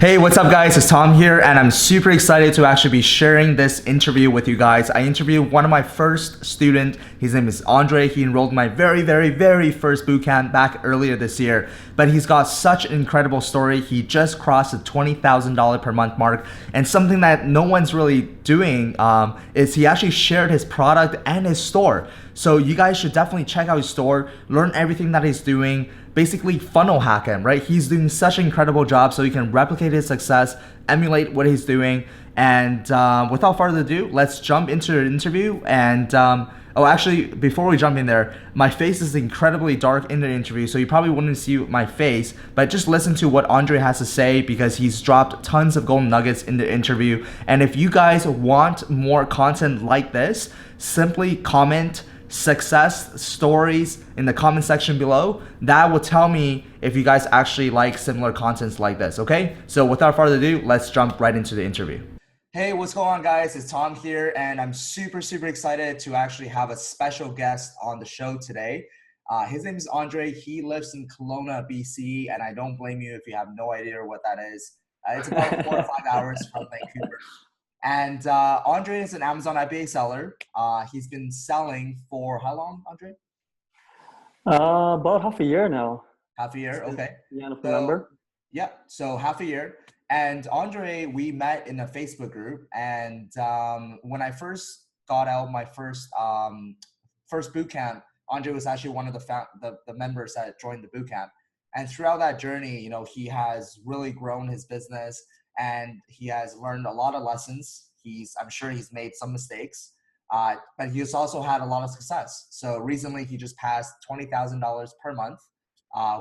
Hey, what's up guys? It's Tom here and I'm super excited to actually be sharing this interview with you guys. I interviewed one of my first student. His name is Andre. He enrolled in my very first bootcamp back earlier this year. But he's got such an incredible story. He just crossed the $20,000 per month mark. And something that no one's really doing is he actually shared his product and his store. So you guys should definitely check out his store, learn everything that he's doing, basically funnel hack him, right? He's doing such an incredible job so you can replicate his success, emulate what he's doing. And without further ado, let's jump into the interview. And actually, before we jump in there, my face is incredibly dark in the interview, so you probably wouldn't see my face, but just listen to what Andre has to say because he's dropped tons of golden nuggets in the interview. And if you guys want more content like this, simply comment success stories in the comment section below. That will tell me if you guys actually like similar contents like this, okay? So without further ado, let's jump right into the interview. Hey, what's going on guys? It's Tom here and I'm super excited to actually have a special guest on the show today. His name is Andre. He lives in Kelowna, BC, and I don't blame you if you have no idea what that is. It's about 4 or 5 hours from Vancouver. And Andre is an Amazon FBA seller. He's been selling for how long, Andre? About half a year now. Half a year, okay. The end of November. Yeah, so half a year. And Andre, we met in a Facebook group. And when I first got out my first boot camp, Andre was actually one of the members that joined the boot camp. And throughout that journey, you know, he has really grown his business. And he has learned a lot of lessons. I'm sure he's made some mistakes, but he's also had a lot of success. So recently he just passed $20,000 per month,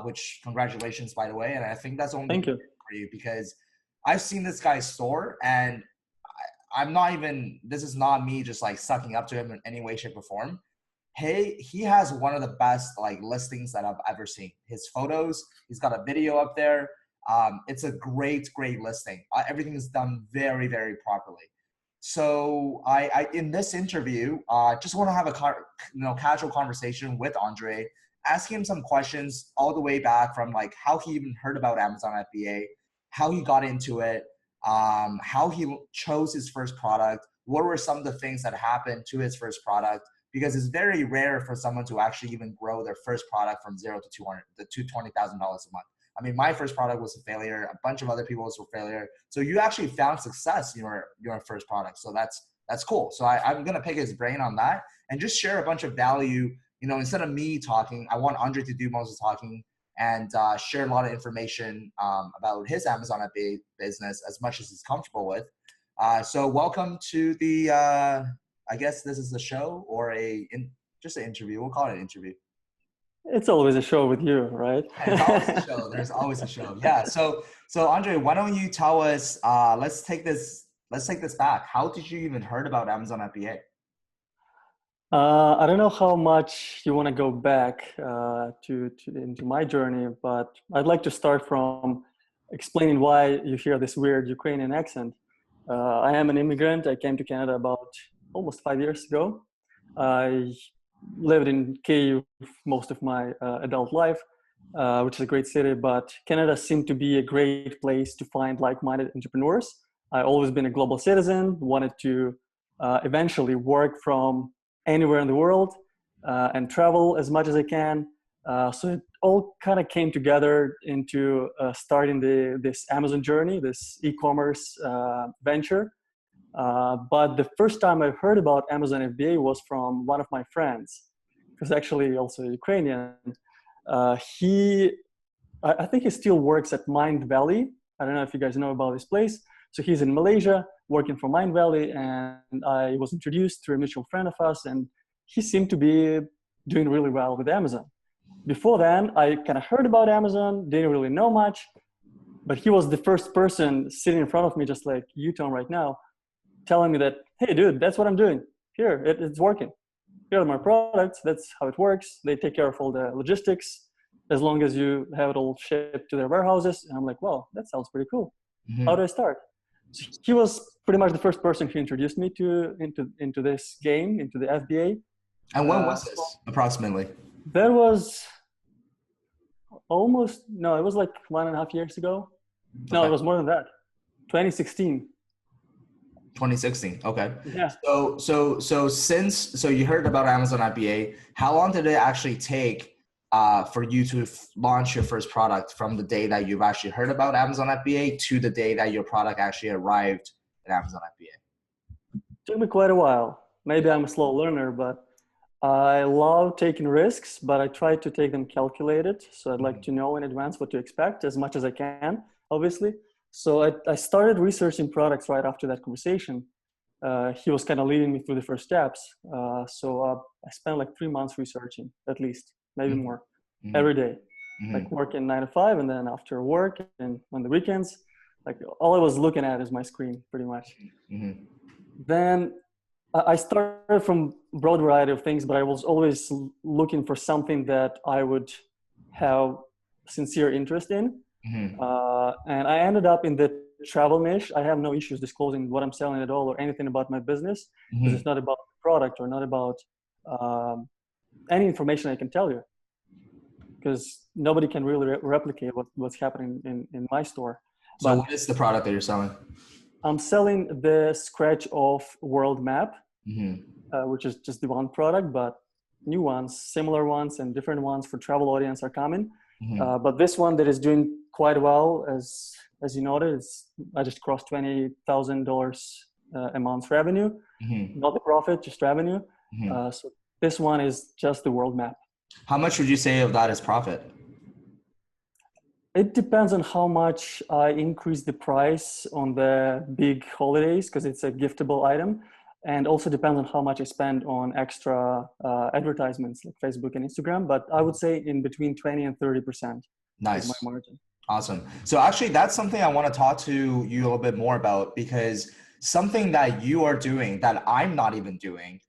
which congratulations, by the way. And I think that's only Thank you for you because I've seen this guy's store and this is not me just like sucking up to him in any way, shape or form. Hey, he has one of the best like listings that I've ever seen. His photos, he's got a video up there. It's a great listing. Everything is done very properly. So I in this interview, just want to have a casual conversation with Andre, asking him some questions all the way back from like how he even heard about Amazon FBA, how he got into it, how he chose his first product, what were some of the things that happened to his first product, because it's very rare for someone to actually even grow their first product from $0 to $20,000 a month. I mean, my first product was a failure. A bunch of other people's were failure. So you actually found success in your first product. So that's cool. So I'm gonna pick his brain on that and just share a bunch of value. You know, instead of me talking, I want Andre to do most of the talking and share a lot of information about his Amazon FBA business as much as he's comfortable with. So welcome to the I guess this is the show or just an interview. We'll call it an interview. It's always a show with you, right? It's always a show. There's always a show. Yeah. So Andre, why don't you tell us? Let's take this back. How did you even heard about Amazon FBA? I don't know how much you want to go back into my journey, but I'd like to start from explaining why you hear this weird Ukrainian accent. I am an immigrant. I came to Canada about almost 5 years ago. I lived in Kyiv most of my adult life, which is a great city, but Canada seemed to be a great place to find like-minded entrepreneurs. I've always been a global citizen, wanted to eventually work from anywhere in the world and travel as much as I can. So it all kind of came together into starting this Amazon journey, this e-commerce venture. But the first time I heard about Amazon FBA was from one of my friends, who's actually also Ukrainian. I think he still works at Mind Valley. I don't know if you guys know about this place. So he's in Malaysia working for Mind Valley, and I was introduced through a mutual friend of us, and he seemed to be doing really well with Amazon. Before then, I kind of heard about Amazon, didn't really know much, but he was the first person sitting in front of me, just like you, Tom, right now, telling me that, hey, dude, that's what I'm doing. Here, it's working. Here are my products. That's how it works. They take care of all the logistics as long as you have it all shipped to their warehouses. And I'm like, well, that sounds pretty cool. Mm-hmm. How do I start? So he was pretty much the first person who introduced me into this game, into the FBA. And when was this, approximately? That was it was like 1.5 years ago. No, it Okay. was more than that. 2016. 2016. Okay. Yeah. So you heard about Amazon FBA. How long did it actually take for you to launch your first product from the day that you've actually heard about Amazon FBA to the day that your product actually arrived at Amazon FBA? Took me quite a while. Maybe I'm a slow learner, but I love taking risks, but I try to take them calculated. So I'd like to know in advance what to expect as much as I can, obviously. So I started researching products right after that conversation. He was kind of leading me through the first steps. I spent like 3 months researching, at least, maybe Mm-hmm. more, Mm-hmm. every day, like working 9 to 5, and then after work and on the weekends, like all I was looking at is my screen, pretty much. Mm-hmm. Then I started from a broad variety of things, but I was always looking for something that I would have sincere interest in. Mm-hmm. And I ended up in the travel niche. I have no issues disclosing what I'm selling at all or anything about my business, because it's Mm-hmm. not about the product or not about any information I can tell you, because nobody can really replicate what's happening in my store. So But what is the product that you're selling? I'm selling the scratch off world map, Mm-hmm. which is just the one product, but new ones, similar ones, and different ones for travel audience are coming. Mm-hmm. But this one that is doing quite well, as you noted, I just crossed $20,000 a month revenue, Mm-hmm. not the profit, just revenue. Mm-hmm. So this one is just the world map. How much would you say of that is profit? It depends on how much I increase the price on the big holidays, because it's a giftable item, and also depends on how much I spend on extra advertisements like Facebook and Instagram. But I would say in between 20 and 30% is my Nice. margin. Awesome. So actually that's something I want to talk to you a little bit more about, because something that you are doing that I'm not even doing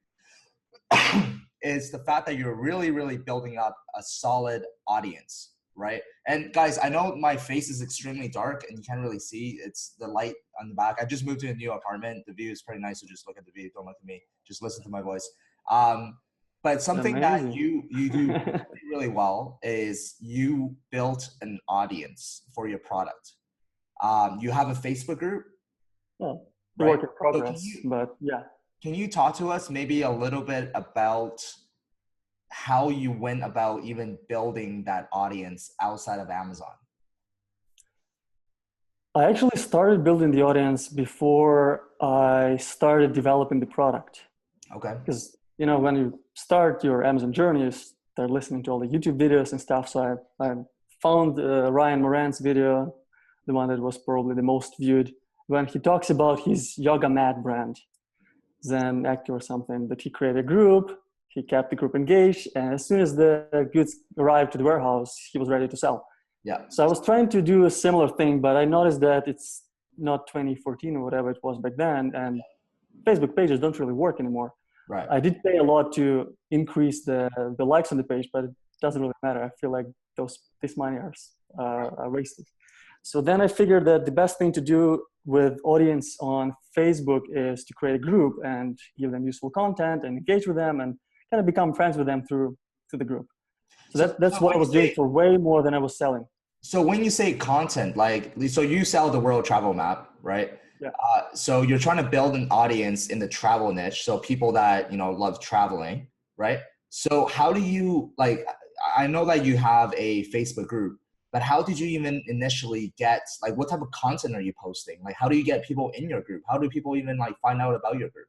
is the fact that you're really, really building up a solid audience, right? And guys, I know my face is extremely dark and you can't really see. It's the light on the back. I just moved to a new apartment. The view is pretty nice, so just look at the view. Don't look at me. Just listen to my voice. But something that Amazing. you do really, really well is you built an audience for your product. You have a Facebook group, Well, right? work in So progress, but yeah. can you talk to us maybe a little bit about how you went about even building that audience outside of Amazon? I actually started building the audience before I started developing the product. Okay. Because when you start your Amazon journey, you start listening to all the YouTube videos and stuff. So I found Ryan Moran's video, the one that was probably the most viewed, when he talks about his yoga mat brand, Zen Active or something, that he created a group, he kept the group engaged, and as soon as the goods arrived to the warehouse, he was ready to sell. Yeah. So I was trying to do a similar thing, but I noticed that it's not 2014 or whatever it was back then, and Facebook pages don't really work anymore. Right. I did pay a lot to increase the likes on the page, but it doesn't really matter. I feel like this money are wasted. So then I figured that the best thing to do with audience on Facebook is to create a group and give them useful content and engage with them and kind of become friends with them through the group. So that's what I was doing for way more than I was selling. So when you say content, so you sell the world travel map, right? Yeah. So you're trying to build an audience in the travel niche. So people that, love traveling, right? So how do you, I know that you have a Facebook group, but how did you even initially get, what type of content are you posting? How do you get people in your group? How do people even find out about your group?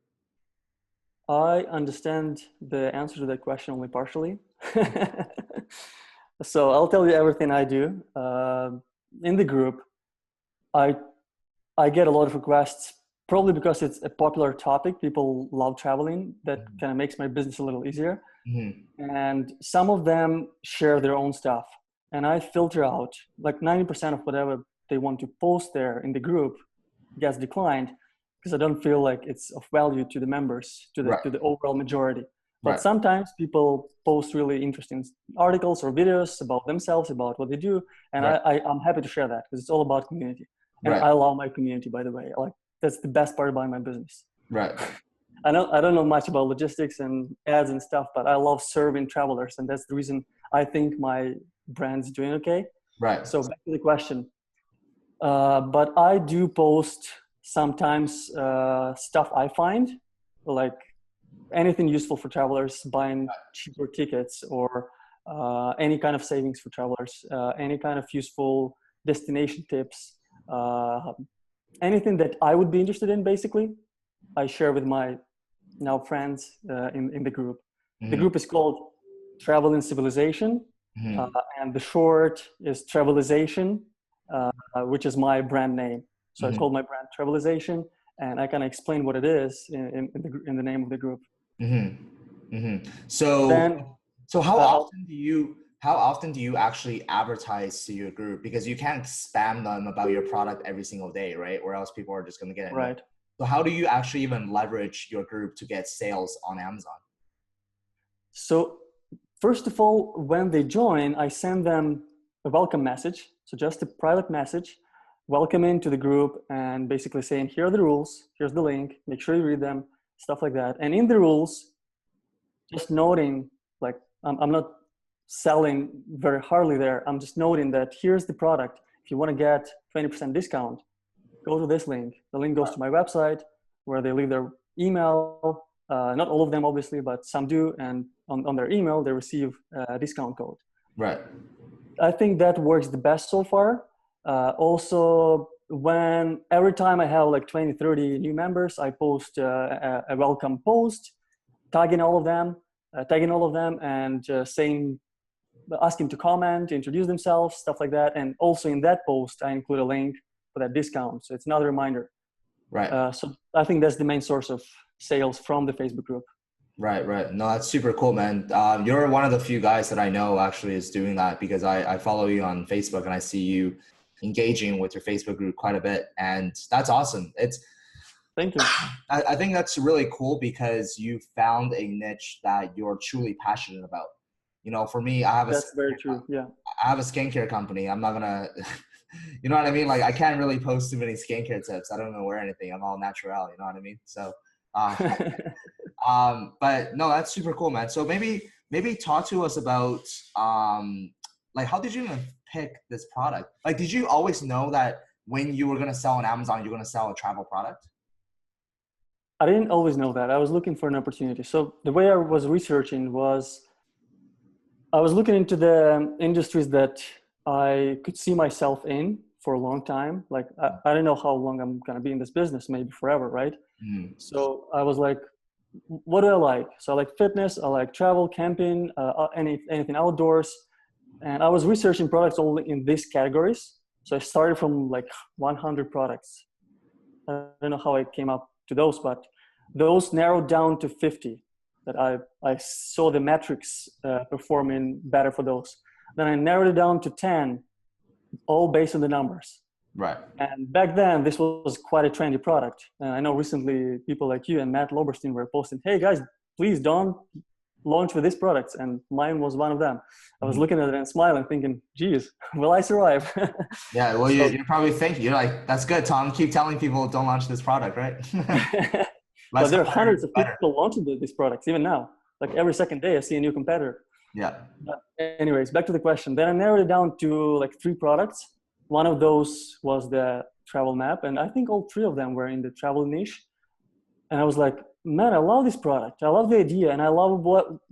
I understand the answer to that question only partially. So I'll tell you everything I do. In the group, I get a lot of requests, probably because it's a popular topic. People love traveling. That kind of makes my business a little easier. Mm-hmm. And some of them share their own stuff. And I filter out, like 90% of whatever they want to post there in the group gets declined, because I don't feel like it's of value to the members, to the overall majority. But sometimes people post really interesting articles or videos about themselves, about what they do. And I'm happy to share that, because it's all about community. And I love my community, by the way. That's the best part about my business. Right. I don't know much about logistics and ads and stuff, but I love serving travelers. And that's the reason I think my brand's doing okay. Right. So back to the question. But I do post sometimes stuff I find, like anything useful for travelers, buying cheaper tickets, or any kind of savings for travelers, any kind of useful destination tips, anything that I would be interested in, basically, I share with my now friends in the group. The Mhm. group is called Travel and Civilization, Mhm. and the short is Travelization, which is my brand name. So I Mhm. called my brand Travelization, and I kind of explain what it is in the name of the group. Mhm. Mhm. So, Then so uh, how often do you actually advertise to your group? Because you can't spam them about your product every single day, right? Or else people are just going to get annoyed. right. So how do you actually even leverage your group to get sales on Amazon? So first of all, when they join, I send them a welcome message. So just a private message, welcome into the group, and basically saying, here are the rules, here's the link, make sure you read them, stuff like that. And in the rules, just noting, like, I'm not selling very hardly there. I'm just noting that here's the product. If you want to get 20% discount, go to this link. The link goes to my website where they leave their email. Not all of them, obviously, but some do. And on their email, they receive a discount code. Right. I think that works the best so far. Also, when every time I have like 20, 30 new members, I post a welcome post, tagging all of them, and saying, asking to comment, introduce themselves, stuff like that. And also in that post, I include a link for that discount. So it's another reminder. Right. So I think that's the main source of sales from the Facebook group. Right, right. No, that's super cool, man. You're one of the few guys that I know actually is doing that because I follow you on Facebook and I see you engaging with your Facebook group quite a bit. And that's awesome. Thank you. I think that's really cool because you found a niche that you're truly passionate about. You know, for me, That's very true. Yeah. I have a skincare company. I'm not gonna, you know what I mean? Like I can't really post too many skincare tips. I don't even wear anything. I'm all natural. You know what I mean? So, uh, but no, that's super cool, man. So maybe talk to us about like how did you even pick this product? Like, did you always know that when you were gonna sell on Amazon, you're gonna sell a travel product? I didn't always know that. I was looking for an opportunity. So the way I was researching was I was looking into the industries that I could see myself in for a long time. Like, I don't know how long I'm going to be in this business, maybe forever, right? Mm, So I was like, what do I like? So I like fitness, I like travel, camping, anything outdoors. And I was researching products only in these categories. So I started from like 100 products. I don't know how I came up to those, but those narrowed down to 50 that I saw the metrics performing better for those. Then I narrowed it down to 10, all based on the numbers. right. And back then, this was quite a trendy product. And I know recently people like you and Matt Loberstein were posting, hey guys, please don't launch with these products. And mine was one of them. I was Mhm. looking at it and smiling, thinking, geez, will I survive? Yeah, well, So you're probably thinking, you're like, that's good, Tom. Keep telling people don't launch this product, right? Less but there are competitors, hundreds the of better. people launching these products even now. Like every second day, I see a new competitor. Yeah. But anyways, back to the question. Then I narrowed it down to like 3 products. One of those was the travel map, and I think all 3 of them were in the travel niche. And I was like, man, I love this product. I love the idea, and I love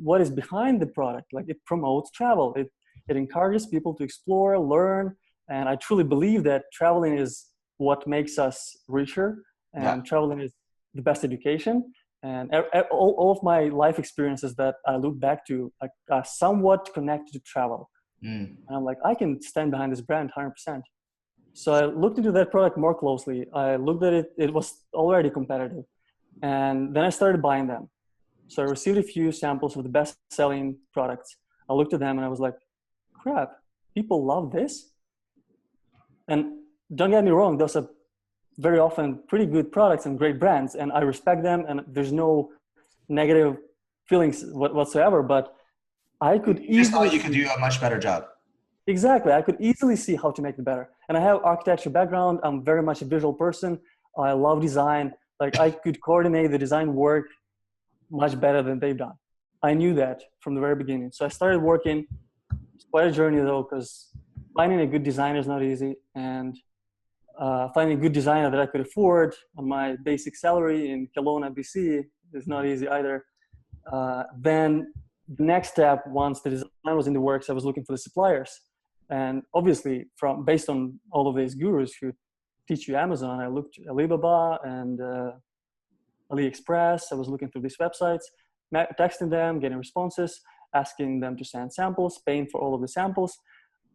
what is behind the product. Like it promotes travel. It encourages people to explore, learn, and I truly believe that traveling is what makes us richer, Yeah. and traveling is the best education. And all of my life experiences that I look back to like, are somewhat connected to travel. Mm. And I'm like, I can stand behind this brand 100%. So I looked into that product more closely. I looked at it, it was already competitive. And then I started buying them. So I received a few samples of the best selling products. I looked at them and I was like, crap, people love this. And don't get me wrong, those are very often pretty good products and great brands. And I respect them and there's no negative feelings whatsoever. But I could You just easily thought you could see, do a much better job. exactly, I could easily see how to make it better. And I have architecture background. I'm very much a visual person. I love design. Like I could coordinate the design work much better than they've done. I knew that from the very beginning. So I started working. It's quite a journey though, because finding a good designer is not easy. And finding a good designer that I could afford on my basic salary in Kelowna, BC is not easy either. Then the next step, once the design was in the works, I was looking for the suppliers. And obviously, based on all of these gurus who teach you Amazon, I looked at Alibaba and AliExpress. I was looking through these websites, texting them, getting responses, asking them to send samples, paying for all of the samples.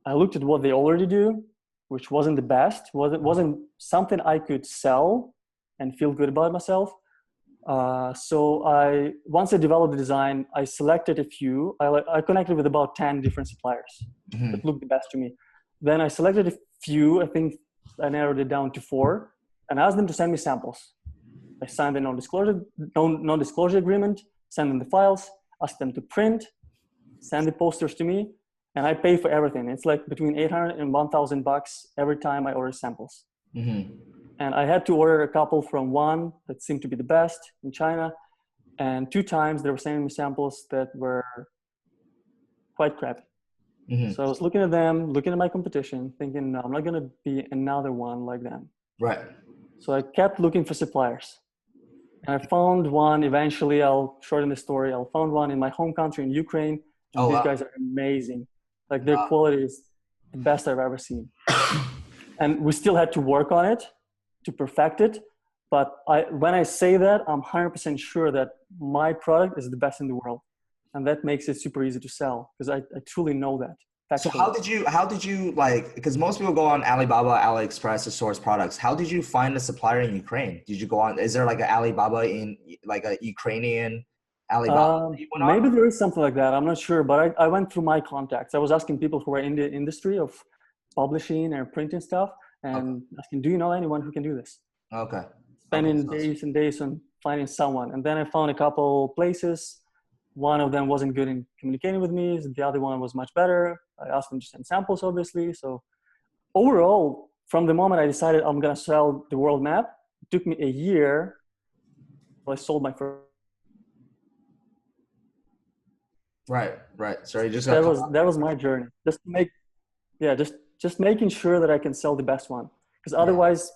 I looked at what they already do, which wasn't the best, wasn't something I could sell and feel good about myself. So once I developed the design, I selected a few. I connected with about 10 different suppliers that looked the best to me. Then I selected a few. I think I narrowed it down to 4, and asked them to send me samples. I signed a non-disclosure agreement, send them the files, ask them to print, send the posters to me, and I pay for everything. It's like between $800 and $1,000 every time I order samples. And I had to order a couple from one that seemed to be the best in China, and 2 times they were sending me samples that were quite crappy. So I was looking at them, looking at my competition, thinking, no, I'm not gonna be another one like them. Right. So I kept looking for suppliers. And I found one eventually. I'll shorten the story. I found one in my home country in Ukraine. And these guys are amazing. Like their quality is the best I've ever seen. And we still had to work on it to perfect it. But when I say that, I'm 100% sure that my product is the best in the world. And that makes it super easy to sell because I truly know that. So how did you like, because most people go on Alibaba, AliExpress to source products. How did you find a supplier in Ukraine? Did you go on, is there like an Alibaba in like a Ukrainian Alibaba? Maybe there is something like that. I'm not sure, but I went through my contacts. I was asking people who are in the industry of publishing and printing stuff and asking, do you know anyone who can do this? Okay. Spending days and days on finding someone. And then I found a couple places. One of them wasn't good in communicating with me. The other one was much better. I asked them to send samples, obviously. So overall, from the moment I decided I'm going to sell the world map, it took me a year till I sold my first. Right. So you just that was my journey. Just to make, just making sure that I can sell the best one, because otherwise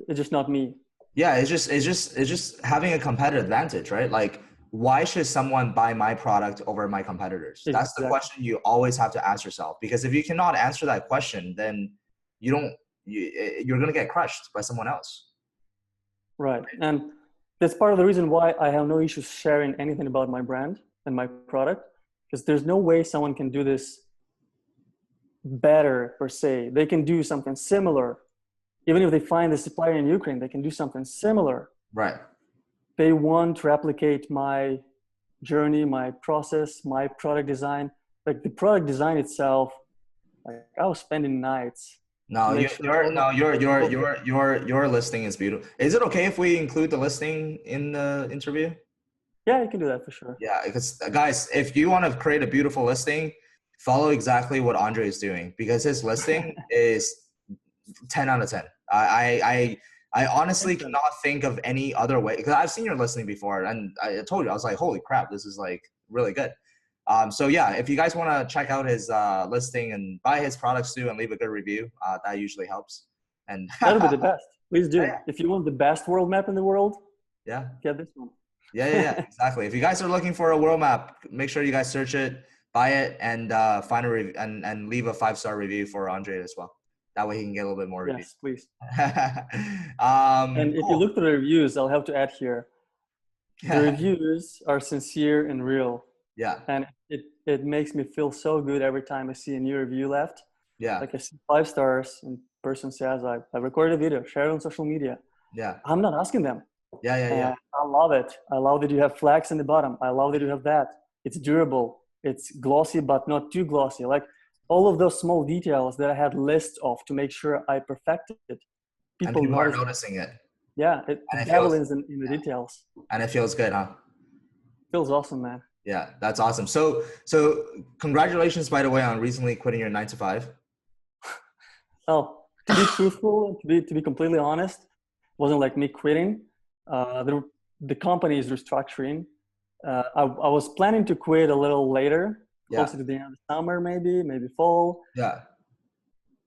it's just not me. Yeah, it's just having a competitive advantage, right? Like, why should someone buy my product over my competitors? Exactly. That's the question you always have to ask yourself. Because if you cannot answer that question, then you're going to get crushed by someone else. Right. And that's part of the reason why I have no issues sharing anything about my brand and my product, because there's no way someone can do this better per se. They can do something similar. Even if they find a supplier in Ukraine, they can do something similar. Right. They won't replicate my journey, my process, my product design. Like the product design itself, like I was spending nights. No, your listing is beautiful. Is it okay if we include the listing in the interview? Yeah, you can do that for sure. Yeah, because guys, if you want to create a beautiful listing, follow exactly what Andre is doing, because his listing is 10 out of 10. I honestly cannot think of any other way, because I've seen your listing before, and I told you, I was like, holy crap, this is like really good. So yeah, if you guys want to check out his listing and buy his products too and leave a good review, that usually helps. And that'll be the best. Please do. Yeah. If you want the best world map in the world, get this one. Yeah, exactly. If you guys are looking for a world map, make sure you guys search it, buy it, and find a review and leave a 5-star review for Andre as well. That way he can get a little bit more reviews. Yes, please. And if you look at the reviews, I'll have to add here, the reviews are sincere and real. Yeah. And it makes me feel so good every time I see a new review left. Yeah. Like I see 5 stars and person says, I recorded a video, share it on social media. Yeah. I'm not asking them. Yeah. I love it. I love that you have flags in the bottom. I love that you have that. It's durable. It's glossy, but not too glossy. Like all of those small details that I had lists of to make sure I perfected it. People are noticing it. Yeah, the devil is in the details. And it feels good, huh? Feels awesome, man. Yeah, that's awesome. So congratulations, by the way, on recently quitting your 9-to-5. Oh, to be truthful, to be completely honest, it wasn't like me quitting. The company is restructuring. I was planning to quit a little later, closer to the end of the summer, maybe fall. Yeah.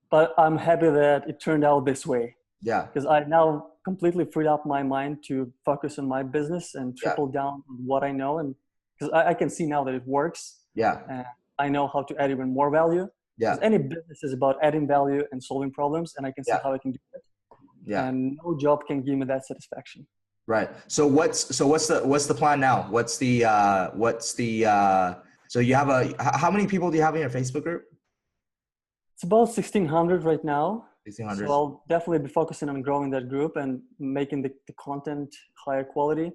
But I'm happy that it turned out this way. Yeah. because I now completely freed up my mind to focus on my business and Yeah. triple down on what I know. And because I can see now that it works, Yeah. and I know how to add even more value. Yeah. Because any business is about adding value and solving problems, and I can see Yeah. how I can do it. Yeah. And no job can give me that satisfaction. Right. So what's the plan now? So you have how many people do you have in your Facebook group? It's about 1,600 right now. So 1,600. I'll definitely be focusing on growing that group and making the content higher quality.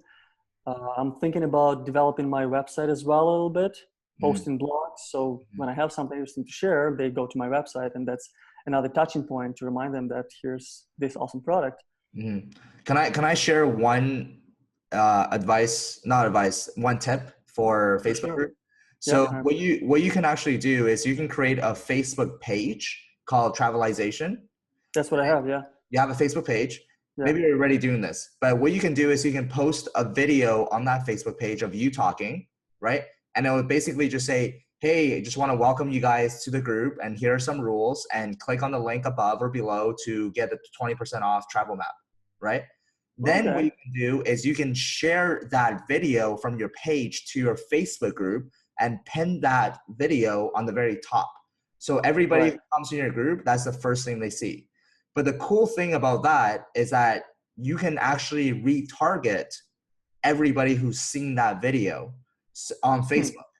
I'm thinking about developing my website as well a little bit, posting blogs. So when I have something interesting to share, they go to my website, and that's another touching point to remind them that here's this awesome product. Mm-hmm. Can I share one one tip for For Facebook sure. group? Yeah. So what you can actually do is you can create a Facebook page called Travelization. That's what I have. Yeah. You have a Facebook page. Yeah. Maybe you're already doing this, but what you can do is you can post a video on that Facebook page of you talking, right? And it would basically just say, hey, I just want to welcome you guys to the group, and here are some rules, and click on the link above or below to get the 20% off travel map, right? Then what Okay. you can do is you can share that video from your page to your Facebook group and pin that video on the very top. So everybody Right. who comes in your group, that's the first thing they see. But the cool thing about that is that you can actually retarget everybody who's seen that video on Facebook,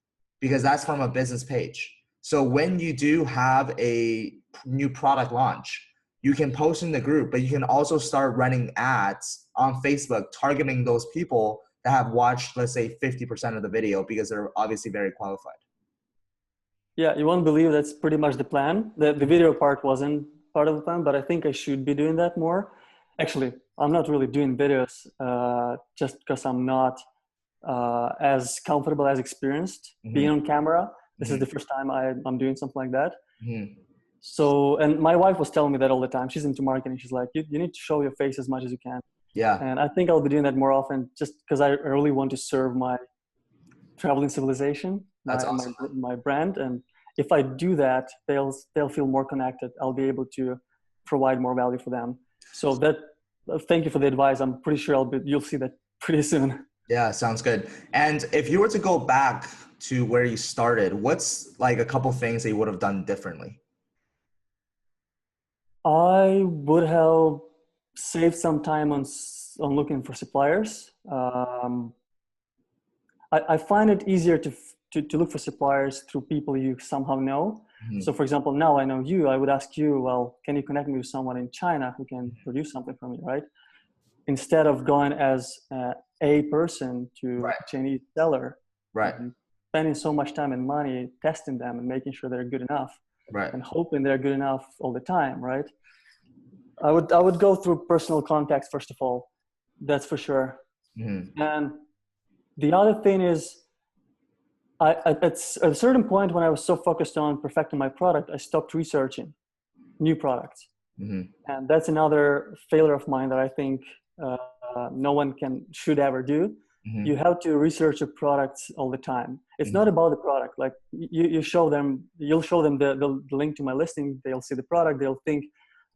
because that's from a business page. So when you do have a new product launch, you can post in the group, but you can also start running ads on Facebook targeting those people that have watched, let's say, 50% of the video, because they're obviously very qualified. Yeah, you won't believe that's pretty much the plan. The video part wasn't part of the plan, but I think I should be doing that more. Actually, I'm not really doing videos just because I'm not as comfortable, as experienced being on camera. This is the first time I'm doing something like that. So, and my wife was telling me that all the time. She's into marketing. She's like, you need to show your face as much as you can. Yeah. And I think I'll be doing that more often, just because I really want to serve my traveling civilization, That's awesome. my brand. And if I do that, they'll feel more connected. I'll be able to provide more value for them. So that, thank you for the advice. I'm pretty sure you'll see that pretty soon. Yeah, sounds good. And if you were to go back to where you started, what's like a couple things that you would have done differently? I would have saved some time on looking for suppliers. I find it easier to look for suppliers through people you somehow know. So for example, now I know you, I would ask you, well, can you connect me with someone in China who can produce something for me, right? Instead of going as a person to a Chinese seller, Right. and spending so much time and money testing them and making sure they're good enough, Right. and hoping they're good enough all the time, right? I would go through personal contacts first of all, that's for sure. And the other thing is, at a certain point when I was so focused on perfecting my product, I stopped researching new products. And that's another failure of mine that I think no one should ever do. You have to research your products all the time. It's not about the product. Like you'll show them the link to my listing. They'll see the product. They'll think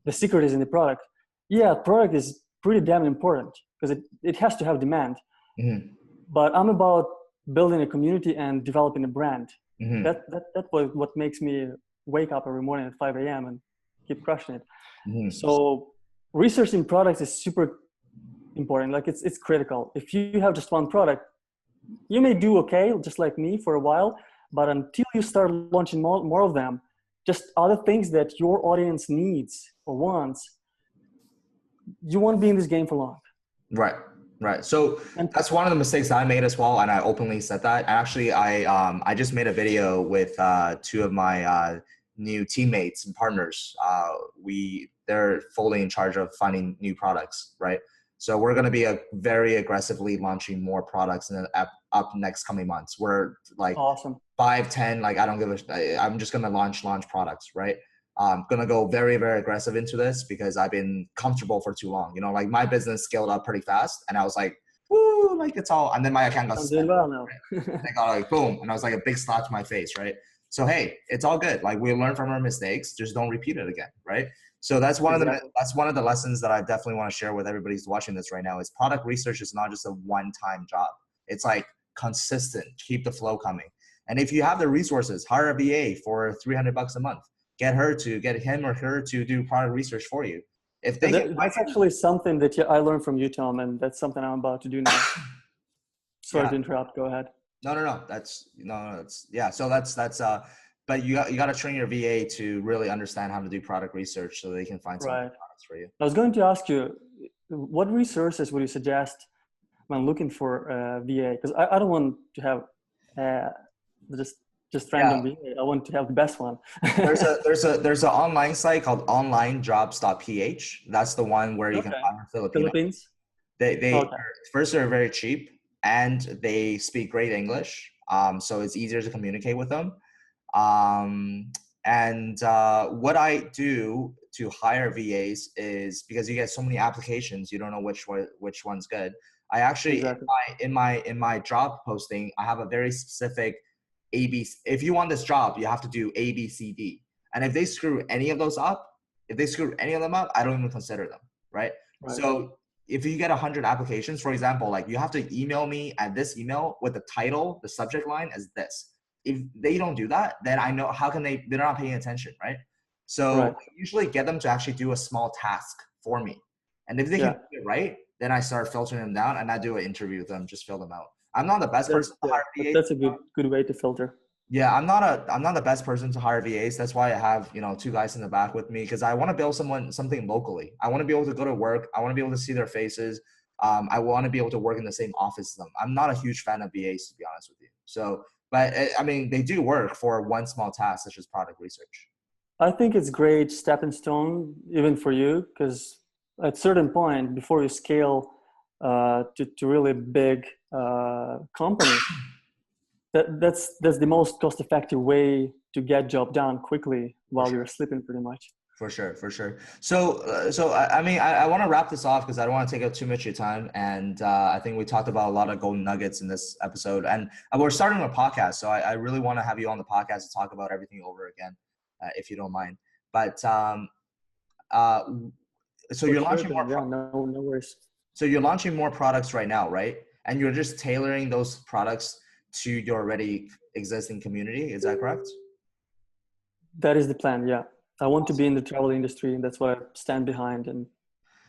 the secret is in the product. Yeah, product is pretty damn important because it has to have demand. But I'm about building a community and developing a brand. That's what makes me wake up every morning at 5 a.m. and keep crushing it. So researching products is super important. Like it's critical. If you have just one product, you may do okay, just like me, for a while, but until you start launching more of them, just other things that your audience needs or wants, you won't be in this game for long. Right. So that's one of the mistakes that I made as well, and I openly said that. Actually, I just made a video with two of my new teammates and partners. They're fully in charge of finding new products, right? So we're going to be very aggressively launching more products in the up next coming months. We're like awesome. 5, 10, like I don't give a. I'm just going to launch products, right? I'm going to go very, very aggressive into this because I've been comfortable for too long. You know, like my business scaled up pretty fast and I was like, woo, like it's all, and then my account got doing well now. Right? I got like, boom. And I was like a big slap to my face, right? So, hey, it's all good. Like we learn from our mistakes, just don't repeat it again, right? So that's Exactly. one of the lessons that I definitely want to share with everybody who's watching this right now is product research is not just a one-time job. It's like consistent, keep the flow coming. And if you have the resources, hire a VA for $300 a month. Get him or her to do product research for you. If they can That's actually something that I learned from you, Tom, and that's something I'm about to do now. Sorry yeah. to interrupt. Go ahead. No. That's yeah. So but you got to train your VA to really understand how to do product research so they can find some Right. products for you. I was going to ask you, what resources would you suggest when looking for a VA? Because I don't want to have uh, just random VA. I want to have the best one. There's an online site called onlinejobs.ph. That's the one where you can Okay. hire Filipino. Philippines. They Okay. first they're very cheap and they speak great English. So it's easier to communicate with them. What I do to hire VAs is because you get so many applications, you don't know which one's good. I actually Exactly. in my job posting, I have a very specific AB. If you want this job, you have to do A, B, C, D. And if they screw any of those up, if they screw any of them up, I don't even consider them, right? Right. So if you get 100 applications, for example, like you have to email me at this email with the title, the subject line as this. If they don't do that, then I know how can they're not paying attention, right? So Right. I usually get them to actually do a small task for me. And if they can Yeah. do it right, then I start filtering them down and I do an interview with them, just fill them out. I'm not the best person to hire VAs. That's a good way to filter. Yeah, I'm not the best person to hire VAs. That's why I have, two guys in the back with me because I want to build something locally. I want to be able to go to work. I want to be able to see their faces. I want to be able to work in the same office as them. I'm not a huge fan of VAs, to be honest with you. So, but I mean, they do work for one small task, such as product research. I think it's great stepping stone even for you because at certain point before you scale to really big company, that's the most cost effective way to get job done quickly while you're sleeping pretty much. For sure, for sure. So I mean, I want to wrap this off because I don't want to take up too much of your time. And I think we talked about a lot of golden nuggets in this episode. And we're starting a podcast, so I really want to have you on the podcast to talk about everything over again, if you don't mind. But uh, so For you're sure, launching more. yeah, no worries. So you're launching more products right now, right? And you're just tailoring those products to your already existing community. Is that correct? That is the plan. Yeah, I want to be in the travel industry, and that's what I stand behind. And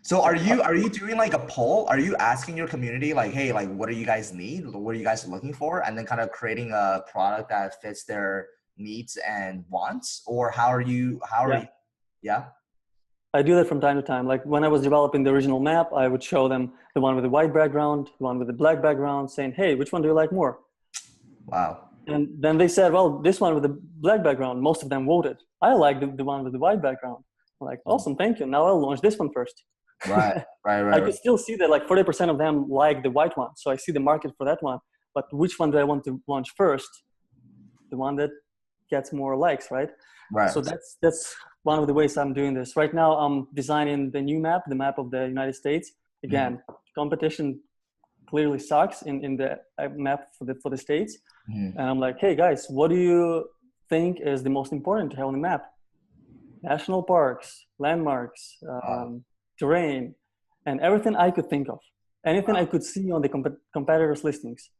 so are you doing like a poll? Are you asking your community like, hey, like what do you guys need? What are you guys looking for? And then kind of creating a product that fits their needs and wants? Or how are you, yeah? I do that from time to time. Like when I was developing the original map, I would show them the one with the white background, the one with the black background, saying, hey, which one do you like more? Wow. And then they said, well, this one with the black background, most of them voted. I like the one with the white background. I'm like, awesome, thank you. Now I'll launch this one first. Right. I could still see that like 40% of them like the white one. So I see the market for that one. But which one do I want to launch first? The one that gets more likes, right? Right. So that's one of the ways I'm doing this. Right now, I'm designing the new map, the map of the United States. Again, competition clearly sucks in the map for the states. And I'm like, hey guys, what do you think is the most important to have on the map? National parks, landmarks, terrain, and everything I could think of. Anything I could see on the competitors' listings.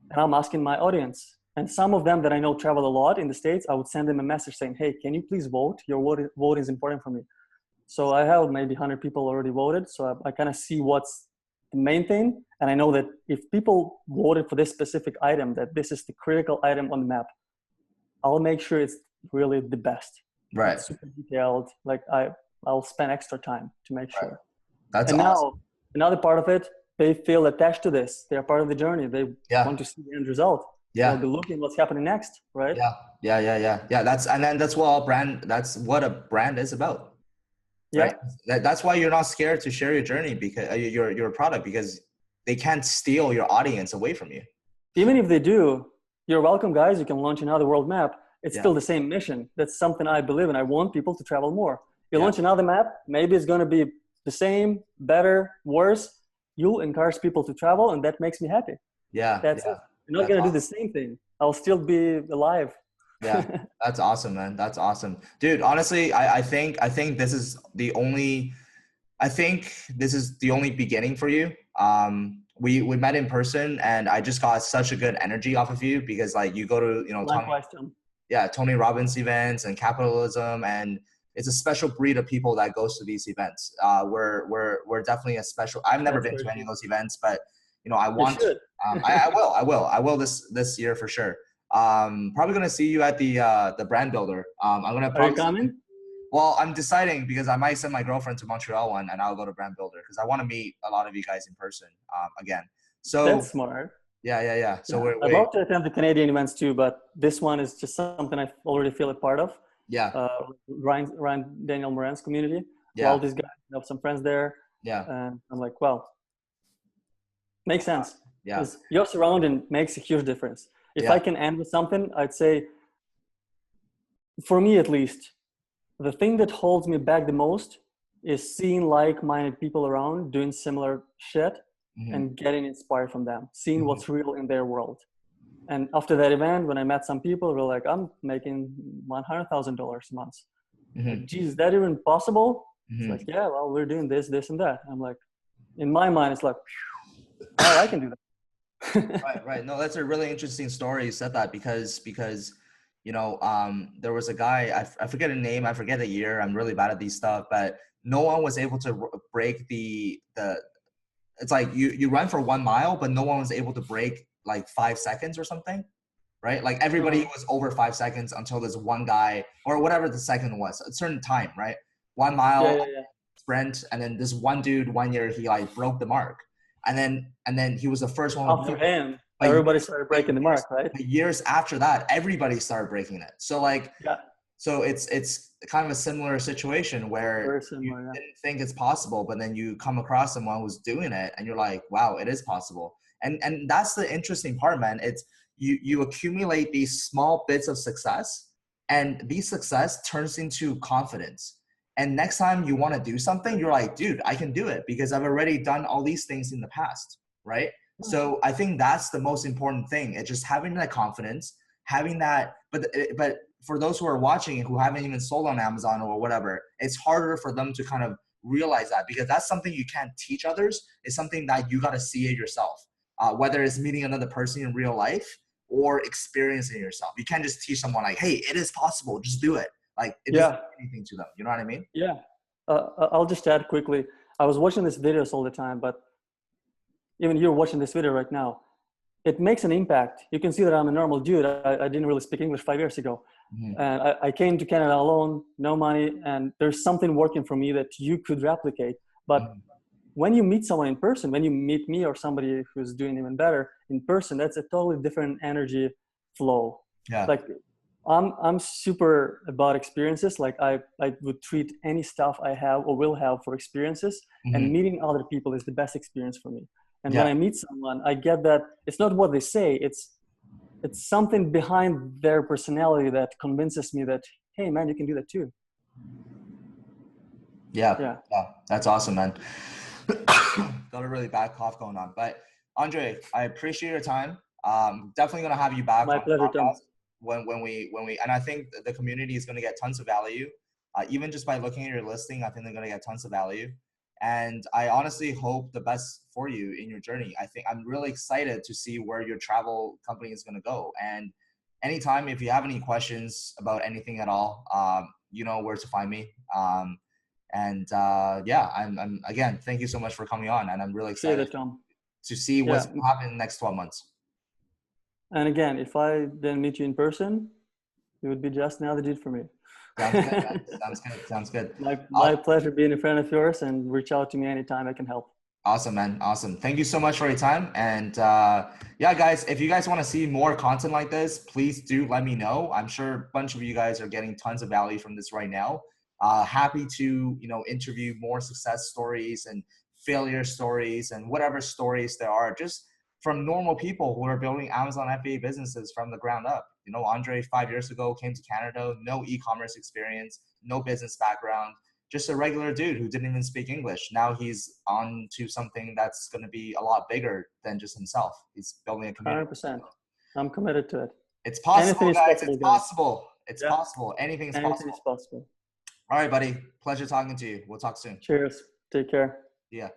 And I'm asking my audience. And some of them that I know travel a lot in the States, I would send them a message saying, hey, can you please vote? Your vote is important for me. So I have maybe 100 people already voted. So I kind of see what's the main thing. And I know that if people voted for this specific item, that this is the critical item on the map, I'll make sure it's really the best. Right. It's super detailed. Like I'll spend extra time to make sure. That's and awesome. Now another part of it, they feel attached to this. They're part of the journey. They want to see the end result. Yeah. They'll be looking what's happening next, right? Yeah. That's what a brand is about. Yeah. Right? That's why you're not scared to share your journey because your product, because they can't steal your audience away from you. Even if they do, you're welcome, guys. You can launch another world map. It's still the same mission. That's something I believe in. I want people to travel more. You launch another map, maybe it's going to be the same, better, worse. You'll encourage people to travel, and that makes me happy. That's it. You're not going to do the same thing. I'll still be alive. Yeah, that's awesome, man. That's awesome, dude. Honestly, I think this is the only. I think this is the only beginning for you. We met in person, and I just got such a good energy off of you because like you go to Tony, Likewise, Tom. yeah, Tony Robbins events and capitalism, and it's a special breed of people that goes to these events. We're definitely a special. I've never That's been very to any of true. those events, but I You want to. should. I will this year for sure. Probably gonna see you at the brand builder. I'm gonna Are you probably. coming? Well, I'm deciding because I might send my girlfriend to Montreal one, and I'll go to brand builder because I want to meet a lot of you guys in person again. So That's smart. yeah. So Yeah, we're I'd wait, love to attend the Canadian events too, but this one is just something I already feel a part of. yeah, Ryan Daniel Moran's community. All yeah, these guys have some friends there, yeah, and I'm like, well, makes sense yeah, because your surrounding makes a huge difference. If yeah. I can end with something, I'd say, for me at least, the thing that holds me back the most is seeing like-minded people around doing similar shit Hmm. and getting inspired from them, seeing Hmm. what's real in their world. And after that event, when I met some people, were like, I'm making $100,000 a month. Like, Hmm. geez, is that even possible? It's like, Hmm. yeah, well, we're doing this, and that. I'm like, in my mind, it's like, oh, I can do that. Right. No, that's a really interesting story. You said that because there was a guy, I forget a name, I forget the year. I'm really bad at these stuff, but no one was able to break the. It's like you run for 1 mile, but no one was able to break like 5 seconds or something, right? Like everybody uh, was over 5 seconds until this one guy or whatever the second was, a certain time, right? 1 mile yeah. sprint, and then this one dude 1 year he like broke the mark, and then he was the first one to After break it. him, But everybody years, started but breaking the years, mark, right? but years after that, everybody started breaking it. So like, Yeah, so it's kind of a similar situation where very you similar. Yeah. didn't think it's possible, but then you come across someone who's doing it, and you're like, wow, it is possible. And that's the interesting part, man. It's you accumulate these small bits of success, and these success turns into confidence. And next time you want to do something, you're like, dude, I can do it because I've already done all these things in the past, right? So I think that's the most important thing. It's just having that confidence, having that. But for those who are watching and who haven't even sold on Amazon or whatever, it's harder for them to kind of realize that because that's something you can't teach others. It's something that you got to see it yourself. Whether it's meeting another person in real life or experiencing it yourself. You can't just teach someone like, hey, it is possible, just do it. Like it doesn't Yeah, mean anything to them. You know what I mean? yeah. I'll just add quickly. I was watching these videos all the time, but even you're watching this video right now. It makes an impact. You can see that I'm a normal dude. I didn't really speak English 5 years ago. Mm-hmm. And I came to Canada alone, no money, and there's something working for me that you could replicate. But Mm-hmm. when you meet someone in person, when you meet me or somebody who's doing even better in person, that's a totally different energy flow. Yeah. Like I'm super about experiences. Like I would treat any stuff I have or will have for experiences, and Mm-hmm. meeting other people is the best experience for me. And when Yeah. I meet someone, I get that it's not what they say, it's something behind their personality that convinces me that, hey man, you can do that too. Yeah. Yeah. Yeah. That's awesome, man. Got a really bad cough going on. But Andre, I appreciate your time. Definitely gonna have you back My on the pleasure, Tom. podcast when we and I think the community is gonna get tons of value. Even just by looking at your listing, I think they're gonna get tons of value. And I honestly hope the best for you in your journey. I think I'm really excited to see where your travel company is gonna go. And anytime if you have any questions about anything at all, you know where to find me. And yeah, I'm again, thank you so much for coming on, and I'm really Appreciate excited it, Tom. to see what's Yeah. going to happen in the next 12 months. And again, if I didn't meet you in person, it would be just another dude for me. Sounds good, man. Sounds good. Sounds good. My pleasure being a friend of yours, and reach out to me anytime I can help. Awesome, man. Awesome. Thank you so much for your time. And yeah, guys, if you guys want to see more content like this, please do let me know. I'm sure a bunch of you guys are getting tons of value from this right now. Happy to, interview more success stories and failure stories and whatever stories there are, just from normal people who are building Amazon FBA businesses from the ground up. Andre 5 years ago came to Canada, no e-commerce experience, no business background, just a regular dude who didn't even speak English. Now he's on to something that's going to be a lot bigger than just himself. He's building a community. 100%. I'm committed to it. It's possible, Anything is guys. possible, It's guys. possible. It's Yeah, possible. Anything is anything possible. is possible. All right, buddy. Pleasure talking to you. We'll talk soon. Cheers. Take care. Yeah.